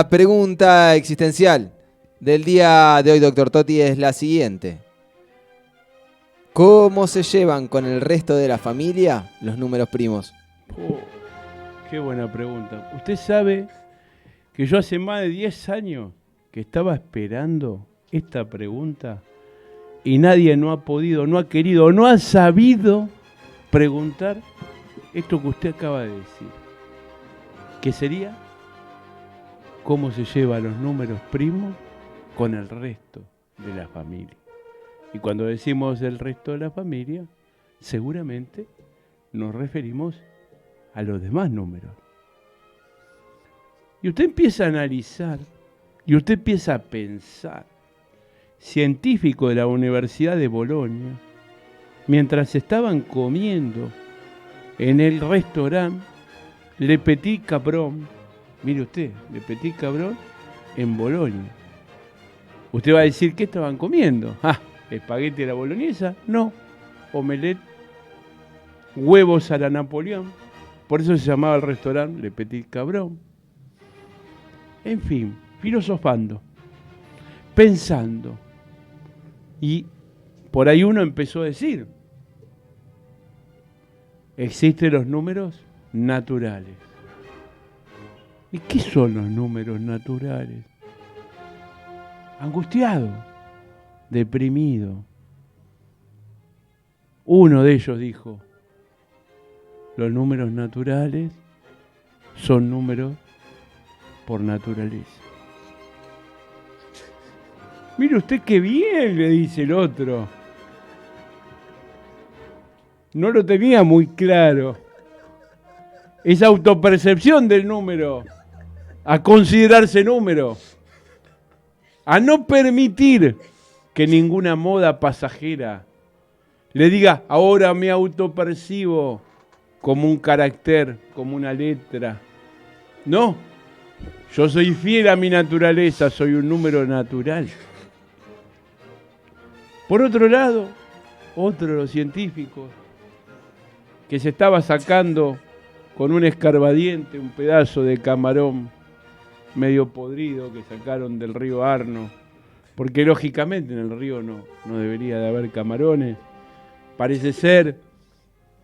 La pregunta existencial del día de hoy, doctor Totti, es la siguiente. ¿Cómo se llevan con el resto de la familia los números primos? Oh, qué buena pregunta. Usted sabe que yo hace más de 10 años que estaba esperando esta pregunta y nadie no ha podido, no ha querido, no ha sabido preguntar esto que usted acaba de decir. ¿Qué sería? ¿Cómo se llevan los números primos con el resto de la familia? Y cuando decimos el resto de la familia, seguramente nos referimos a los demás números. Y usted empieza a analizar, y usted empieza a pensar. Científicos de la Universidad de Bolonia, mientras estaban comiendo en el restaurante Le Petit Cabron, mire usted, Le Petit Cabron en Bolonia. Usted va a decir, ¿qué estaban comiendo? ¿Espagueti a la boloñesa? No, omelette, huevos a la Napoleón. Por eso se llamaba el restaurante Le Petit Cabron. En fin, filosofando, pensando. Y por ahí uno empezó a decir, existen los números naturales. ¿Y qué son los números naturales? Angustiado, deprimido. Uno de ellos dijo, los números naturales son números por naturaleza. Mire usted qué bien, le dice el otro. No lo tenía muy claro. Esa autopercepción del número, a considerarse número, a no permitir que ninguna moda pasajera le diga, ahora me autopercibo como un carácter, como una letra. No, yo soy fiel a mi naturaleza, soy un número natural. Por otro lado, otro de los científicos que se estaba sacando con un escarbadiente un pedazo de camarón medio podrido que sacaron del río Arno, porque lógicamente en el río no debería de haber camarones. Parece ser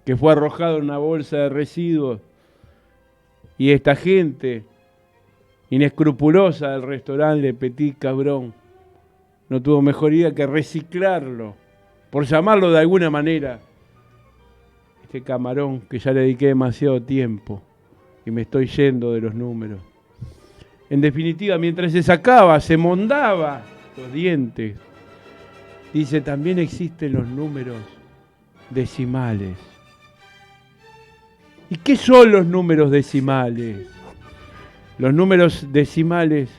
que fue arrojado en una bolsa de residuos y esta gente inescrupulosa del restaurante Le Petit Cabron no tuvo mejor idea que reciclarlo, por llamarlo de alguna manera, este camarón que ya le dediqué demasiado tiempo y me estoy yendo de los números. En definitiva, mientras se sacaba, se mondaba los dientes, dice, también existen los números decimales. ¿Y qué son los números decimales? Los números decimales,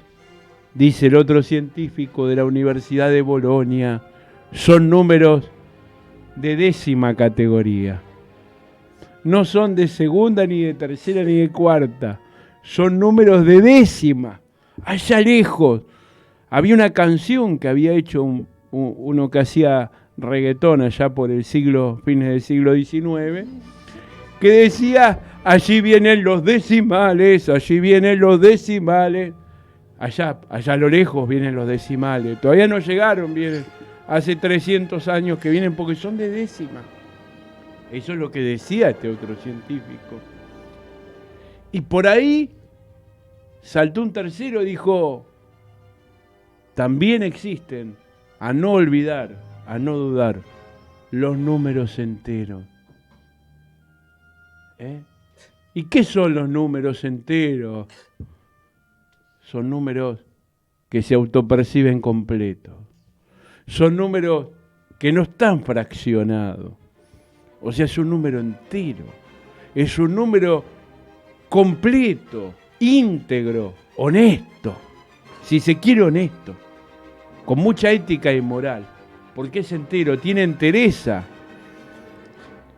dice el otro científico de la Universidad de Bolonia, son números de décima categoría. No son de segunda, ni de tercera, ni de cuarta. Son números de décima. Allá lejos. Había una canción que había hecho uno que hacía reggaetón allá por el siglo, fines del siglo XIX, que decía, allí vienen los decimales, allí vienen los decimales. Allá a lo lejos vienen los decimales. Todavía no llegaron, vienen hace 300 años que vienen porque son de décima. Eso es lo que decía este otro científico. Y por ahí saltó un tercero y dijo, también existen, a no olvidar, a no dudar, los números enteros. ¿Y qué son los números enteros? Son números que se autoperciben completos. Son números que no están fraccionados. O sea, es un número entero. Es un número completo, íntegro, honesto. Si se quiere, honesto. Con mucha ética y moral. Porque es entero, tiene entereza.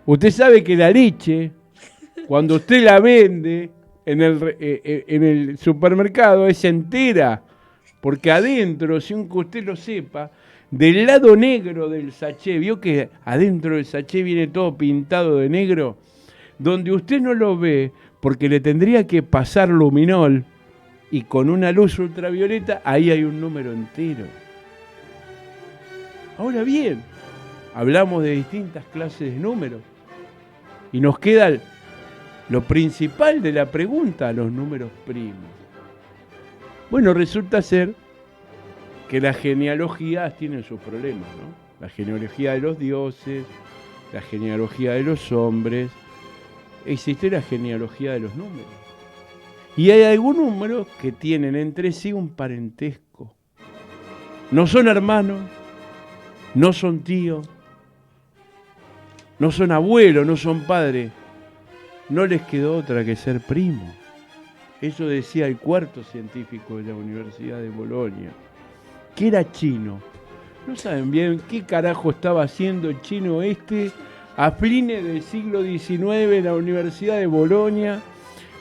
Usted sabe que la leche, cuando usted la vende en el supermercado, es entera. Porque adentro, sin que usted lo sepa, del lado negro del sachet, vio que adentro del sachet viene todo pintado de negro, donde usted no lo ve porque le tendría que pasar luminol y con una luz ultravioleta, ahí hay un número entero. Ahora bien, hablamos de distintas clases de números y nos queda lo principal de la pregunta, los números primos. Bueno, resulta ser que las genealogías tienen sus problemas, ¿no? La genealogía de los dioses, la genealogía de los hombres, existe la genealogía de los números. Y hay algunos números que tienen entre sí un parentesco. No son hermanos, no son tíos, no son abuelos, no son padres. No les quedó otra que ser primos. Eso decía el cuarto científico de la Universidad de Bolonia, que era chino. No saben bien qué carajo estaba haciendo el chino a fines del siglo XIX en la Universidad de Bolonia.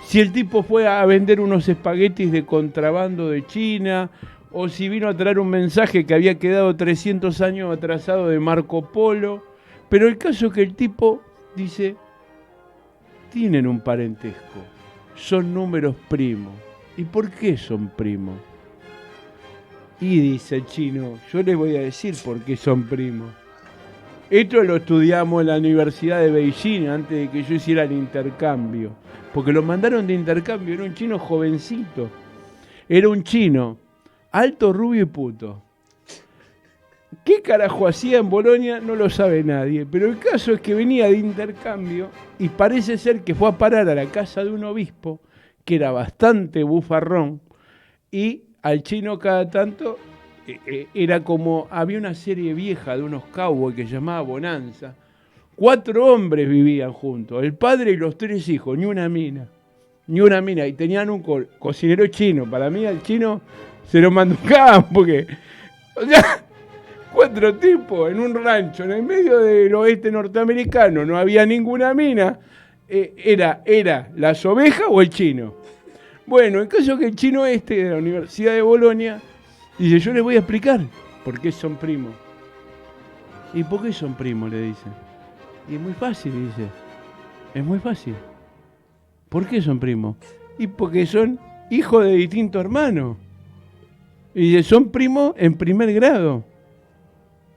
Si el tipo fue a vender unos espaguetis de contrabando de China, o si vino a traer un mensaje que había quedado 300 años atrasado de Marco Polo. Pero el caso es que el tipo dice, tienen un parentesco, son números primos. ¿Y por qué son primos? Y dice el chino, yo les voy a decir por qué son primos. Esto lo estudiamos en la Universidad de Beijing antes de que yo hiciera el intercambio. Porque lo mandaron de intercambio, era un chino jovencito. Era un chino, alto, rubio y puto. ¿Qué carajo hacía en Bolonia? No lo sabe nadie. Pero el caso es que venía de intercambio y parece ser que fue a parar a la casa de un obispo, que era bastante bufarrón, y al chino cada tanto era como, había una serie vieja de unos cowboys que se llamaba Bonanza. 4 hombres vivían juntos, el padre y los 3 hijos, ni una mina. Y tenían un cocinero chino. Para mí al chino se lo manducaban porque, o sea, 4 tipos en un rancho en el medio del oeste norteamericano, no había ninguna mina. Era las ovejas o el chino. Bueno, el caso es que el chino de la Universidad de Bolonia dice, yo les voy a explicar por qué son primos. ¿Y por qué son primos? Le dicen. Y es muy fácil, dice. Es muy fácil. ¿Por qué son primos? Y porque son hijos de distintos hermanos. Y dice, son primos en primer grado.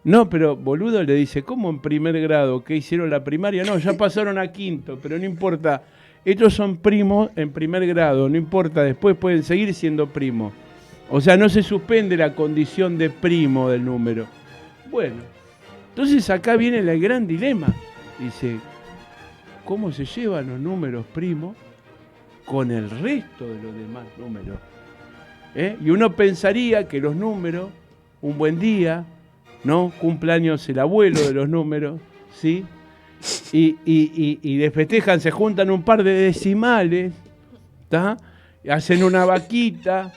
No, pero boludo, le dice, ¿cómo en primer grado? ¿Qué hicieron la primaria? No, ya pasaron a quinto, pero no importa. Estos son primos en primer grado, no importa, después pueden seguir siendo primos. O sea, no se suspende la condición de primo del número. Bueno, entonces acá viene el gran dilema. Dice, ¿cómo se llevan los números primos con el resto de los demás números? Y uno pensaría que los números, un buen día, ¿no? Cumpleaños el abuelo de los números, ¿sí? Y le festejan, se juntan un par de decimales, ¿tá? Hacen una vaquita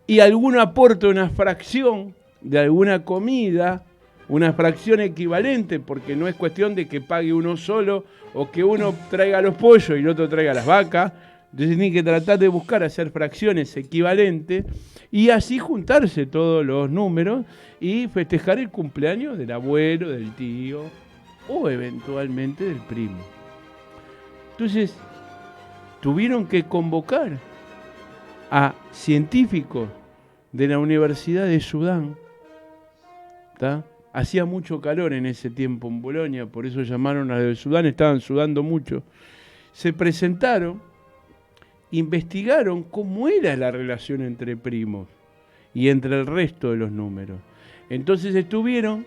y alguno aporta una fracción de alguna comida, una fracción equivalente, porque no es cuestión de que pague uno solo o que uno traiga los pollos y el otro traiga las vacas. Entonces tiene que tratar de buscar hacer fracciones equivalentes y así juntarse todos los números y festejar el cumpleaños del abuelo, del tío o eventualmente del primo. Entonces tuvieron que convocar a científicos de la Universidad de Sudán, ¿tá? Hacía mucho calor en ese tiempo en Bolonia, por eso llamaron a los de Sudán, estaban sudando mucho. Se presentaron, investigaron cómo era la relación entre primos y entre el resto de los números. Entonces estuvieron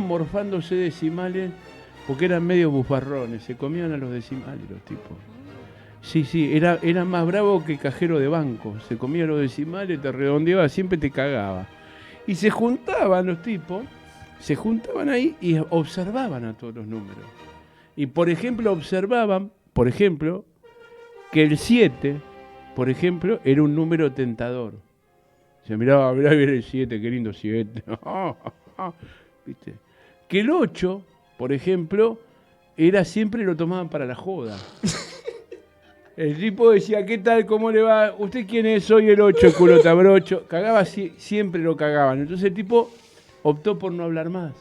morfándose decimales porque eran medio bufarrones, se comían a los decimales los tipos. Sí, era más bravo que cajero de banco, se comía los decimales, te redondeaba, siempre te cagaba. Y se juntaban los tipos, se juntaban ahí y observaban a todos los números. Y por ejemplo observaban, que el 7, por ejemplo, era un número tentador. Se miraba, mirá el 7, qué lindo 7. ¿Viste? Que el 8, por ejemplo, siempre lo tomaban para la joda. El tipo decía, ¿qué tal? ¿Cómo le va? ¿Usted quién es? Soy el 8, culo tabrocho. Cagaba, siempre lo cagaban. Entonces el tipo optó por no hablar más.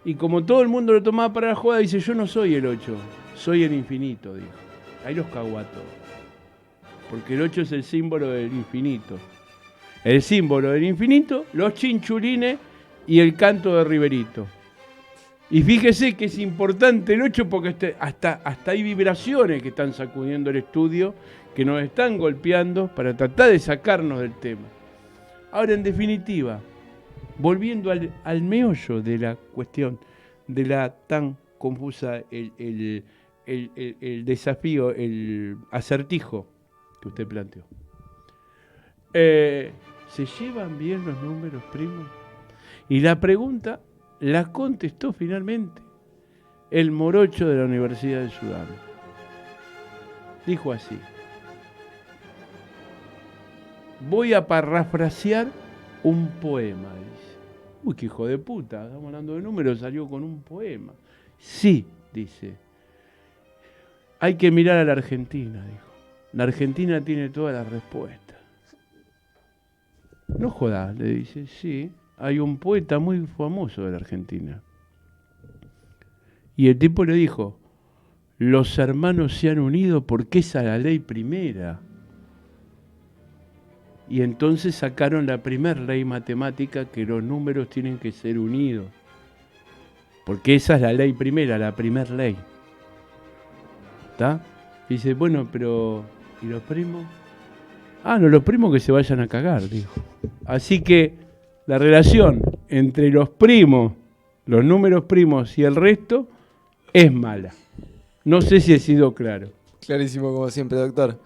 Y como todo el mundo lo tomaba para la joda, dice, yo no soy el 8, soy el infinito, dijo. Ahí los cagó a todos. porque el 8 es el símbolo del infinito. El símbolo del infinito, los chinchulines y el canto de Riverito. Y fíjese que es importante el 8 porque hasta hay vibraciones que están sacudiendo el estudio, que nos están golpeando para tratar de sacarnos del tema. Ahora, en definitiva, volviendo al meollo de la cuestión, de la tan confusa, el desafío, el acertijo que usted planteó. ¿Se llevan bien los números primos? Y la pregunta la contestó finalmente el morocho de la Universidad de Sudán. Dijo así: voy a parafrasear un poema, dice. Uy, qué hijo de puta, estamos hablando de números, salió con un poema. Sí, dice, hay que mirar a la Argentina, dijo. La Argentina tiene todas las respuestas. No jodas, le dice, sí, hay un poeta muy famoso de la Argentina. Y el tipo le dijo, los hermanos se han unido porque esa es la ley primera. Y entonces sacaron la primera ley matemática, que los números tienen que ser unidos. Porque esa es la ley primera, la primera ley. ¿Está? Y dice, bueno, pero ¿y los primos? Ah, no, los primos que se vayan a cagar, dijo. Así que la relación entre los primos, los números primos y el resto es mala. No sé si he sido claro. Clarísimo como siempre, doctor.